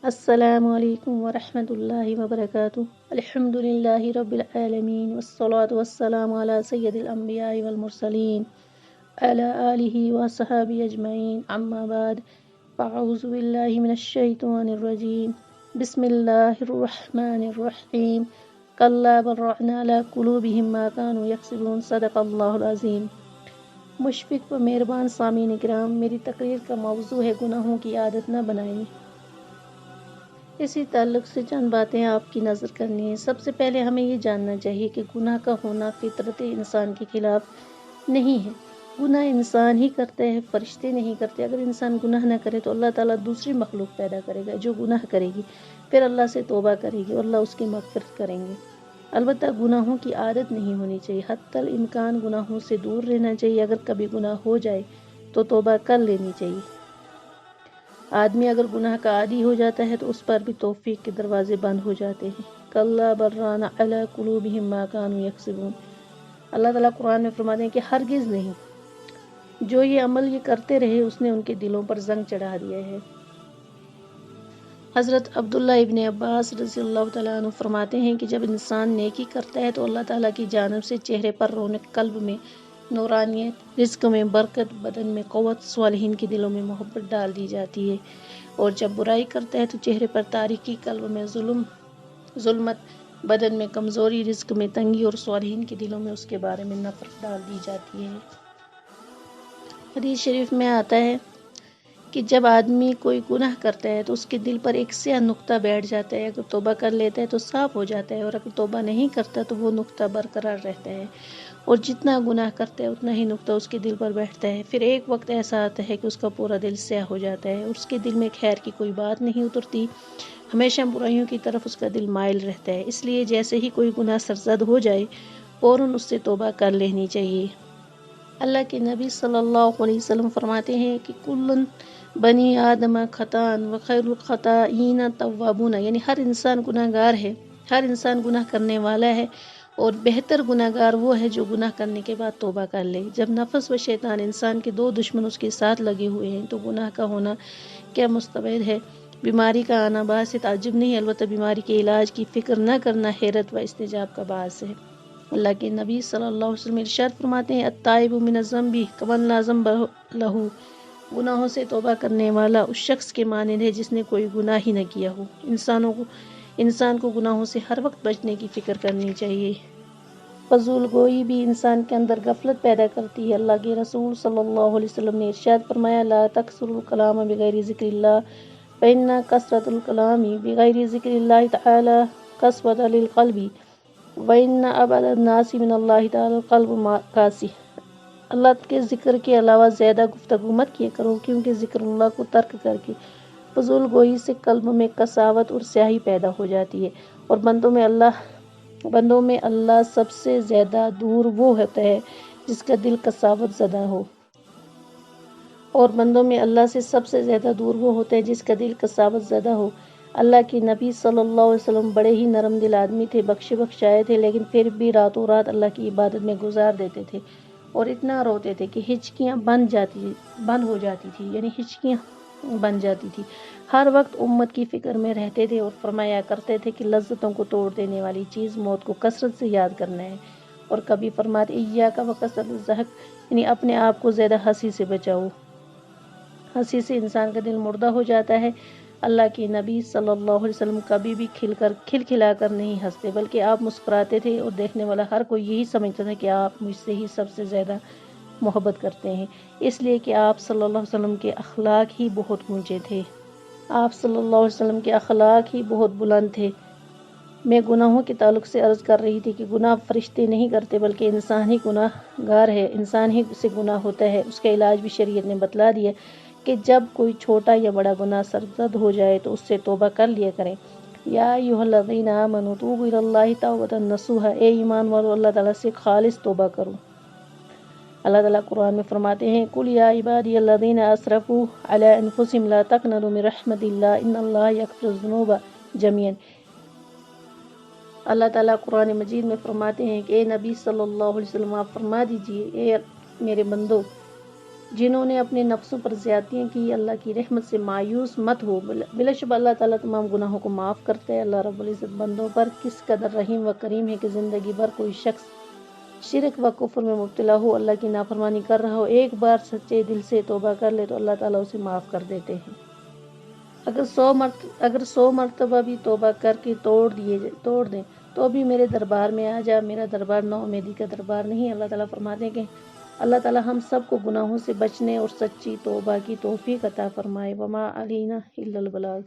السلام علیکم ورحمۃ اللہ وبرکاتہ۔ الحمد للہ رب العالمین والصلاة والسلام علی سید الانبیاء والمرسلین علی آلہ وصحبہ اجمعین، اما بعد فاعوذ باللہ من الشیطان الرجیم، بسم اللہ الرحمن الرحیم، کلا بل ران علی قلوبہم ما کانوا یکسبون، صدق اللہ العظیم۔ مشفق و مہربان سامعین کرام، میری تقریر کا موضوع ہے گناہوں کی عادت نہ بنائیں۔ اسی تعلق سے چند باتیں آپ کی نظر کرنی ہیں۔ سب سے پہلے ہمیں یہ جاننا چاہیے کہ گناہ کا ہونا فطرت انسان کے خلاف نہیں ہے۔ گناہ انسان ہی کرتا ہے، فرشتے نہیں کرتے۔ اگر انسان گناہ نہ کرے تو اللہ تعالیٰ دوسری مخلوق پیدا کرے گا جو گناہ کرے گی، پھر اللہ سے توبہ کرے گی اور اللہ اس کی مغفرت کریں گے۔ البتہ گناہوں کی عادت نہیں ہونی چاہیے، حتی الامکان گناہوں سے دور رہنا چاہیے۔ اگر کبھی گناہ ہو جائے تو توبہ کر لینی چاہیے۔ آدمی اگر گناہ کا عادی ہو جاتا ہے تو اس پر بھی توفیق کے دروازے بند ہو جاتے ہیں۔ کلا بل ران علی قلوبہم ما کانوا یکسبون۔ اللہ تعالیٰ قرآن میں فرماتے ہیں کہ ہرگز نہیں، جو یہ عمل یہ کرتے رہے اس نے ان کے دلوں پر زنگ چڑھا دیا ہے۔ حضرت عبداللہ ابن عباس رضی اللہ تعالیٰ عنہ فرماتے ہیں کہ جب انسان نیکی کرتا ہے تو اللہ تعالیٰ کی جانب سے چہرے پر رونق، قلب میں نورانیت، رزق میں برکت، بدن میں قوت، صالحین کے دلوں میں محبت ڈال دی جاتی ہے، اور جب برائی کرتا ہے تو چہرے پر تاریکی، قلب میں ظلمت، بدن میں کمزوری، رزق میں تنگی، اور صالحین کے دلوں میں اس کے بارے میں نفرت ڈال دی جاتی ہے۔ حدیث شریف میں آتا ہے کہ جب آدمی کوئی گناہ کرتا ہے تو اس کے دل پر ایک سیاہ نقطہ بیٹھ جاتا ہے۔ اگر توبہ کر لیتا ہے تو صاف ہو جاتا ہے، اور اگر توبہ نہیں کرتا تو وہ نقطہ برقرار رہتا ہے، اور جتنا گناہ کرتا ہے اتنا ہی نقطہ اس کے دل پر بیٹھتا ہے۔ پھر ایک وقت ایسا آتا ہے کہ اس کا پورا دل سیاہ ہو جاتا ہے، اور اس کے دل میں خیر کی کوئی بات نہیں اترتی، ہمیشہ برائیوں کی طرف اس کا دل مائل رہتا ہے۔ اس لیے جیسے ہی کوئی گناہ سرزد ہو جائے فوراً اس سے توبہ کر لینی چاہیے۔ اللہ کے نبی صلی اللہ علیہ وسلم فرماتے ہیں کہ کل بنی آدم خطاء وخیر الخطائین التوابون، یعنی ہر انسان گناہ گار ہے، ہر انسان گناہ کرنے والا ہے، اور بہتر گناہ گار وہ ہے جو گناہ کرنے کے بعد توبہ کر لے۔ جب نفس و شیطان، انسان کے دو دشمن اس کے ساتھ لگے ہوئے ہیں تو گناہ کا ہونا کیا مستبعد ہے۔ بیماری کا آنا باعث تعجب نہیں، البتہ بیماری کے علاج کی فکر نہ کرنا حیرت و استعجاب کا باعث ہے۔ اللہ کے نبی صلی اللہ علیہ وسلم ارشاد فرماتے ہیں التائب من الذنب کمن لا ذنب لہ، گناہوں سے توبہ کرنے والا اس شخص کے مانند ہے جس نے کوئی گناہ ہی نہ کیا ہو۔ انسان کو گناہوں سے ہر وقت بچنے کی فکر کرنی چاہیے۔ فضول گوئی بھی انسان کے اندر غفلت پیدا کرتی ہے۔ اللہ کے رسول صلی اللہ علیہ وسلم نے ارشاد فرمایا لا تکثروا الکلام بغیر ذکر اللہ فإن کثرة الکلام بغیر ذکر اللہ تعالی قسوۃ للقلب وإن أبعد الناس من اللہ تعالی القلب قاسي۔ اللہ کے ذکر کے علاوہ زیادہ گفتگو مت کیا کرو، کیونکہ ذکر اللہ کو ترک کر کے فضول گوئی سے قلب میں قساوت اور سیاہی پیدا ہو جاتی ہے، اور بندوں میں اللہ سب سے زیادہ دور وہ ہوتا ہے جس کا دل قساوت زدہ ہو، اور بندوں میں اللہ سے سب سے زیادہ دور وہ ہوتا ہے جس کا دل قساوت زدہ ہو۔ اللہ کے نبی صلی اللہ علیہ وسلم بڑے ہی نرم دل آدمی تھے، بخشائے تھے، لیکن پھر بھی راتوں رات اللہ کی عبادت میں گزار دیتے تھے، اور اتنا روتے تھے کہ ہچکیاں بند ہو جاتی تھی، یعنی ہچکیاں بن جاتی تھی۔ ہر وقت امت کی فکر میں رہتے تھے اور فرمایا کرتے تھے کہ لذتوں کو توڑ دینے والی چیز موت کو کثرت سے یاد کرنا ہے، اور کبھی فرماتے ایاک وکثرۃ الضحک، یعنی اپنے آپ کو زیادہ ہنسی سے بچاؤ۔ ہنسی سے انسان کا دل مردہ ہو جاتا ہے۔ اللہ کے نبی صلی اللہ علیہ وسلم کبھی بھی کھلکھلا کر نہیں ہنستے، بلکہ آپ مسکراتے تھے، اور دیکھنے والا ہر کوئی یہی سمجھتا تھا کہ آپ مجھ سے ہی سب سے زیادہ محبت کرتے ہیں، اس لیے کہ آپ صلی اللہ علیہ وسلم کے اخلاق ہی بہت اونچے تھے، آپ صلی اللہ علیہ وسلم کے اخلاق ہی بہت بلند تھے۔ میں گناہوں کے تعلق سے عرض کر رہی تھی کہ گناہ فرشتے نہیں کرتے بلکہ انسان ہی گناہ گار ہے، انسان ہی سے گناہ ہوتا ہے۔ اس کا علاج بھی شریعت نے بتلا دیا کہ جب کوئی چھوٹا یا بڑا گناہ سرزد ہو جائے تو اس سے توبہ کر لیا کریں۔ یا ایھا الذین آمنوا توبوا الی اللہ توبۃ نصوحا، اے ایمان والو اللہ تعالیٰ سے خالص توبہ کرو۔ اللہ تعالیٰ قرآن میں فرماتے ہیں قل یا عبادی الذین اسرفوا علی انفسہم لا تقنطوا من رحمۃ اللہ ان اللہ یغفر الذنوب جميعا۔ اللہ تعالیٰ قرآن مجید میں فرماتے ہیں کہ اے نبی صلی اللہ علیہ وسلم آپ فرما دیجئے اے میرے بندو، جنہوں نے اپنے نفسوں پر زیادتیاں کی، اللہ کی رحمت سے مایوس مت ہو، بلا شبہ اللہ تعالیٰ تمام گناہوں کو معاف کرتا ہے۔ اللہ رب العزت بندوں پر کس قدر رحیم و کریم ہے کہ زندگی بھر کوئی شخص شرک و کفر میں مبتلا ہو، اللہ کی نافرمانی کر رہا ہو، ایک بار سچے دل سے توبہ کر لے تو اللہ تعالیٰ اسے معاف کر دیتے ہیں۔ اگر 100 مرتبہ بھی توبہ کر کے توڑ دیں تو بھی میرے دربار میں آ جا، میرا دربار نومیدی کا دربار نہیں۔ اللہ تعالیٰ فرماتے ہیں کہ اللہ تعالیٰ ہم سب کو گناہوں سے بچنے اور سچی توبہ کی توفیق عطا فرمائے۔ وما علینا الا البلاغ۔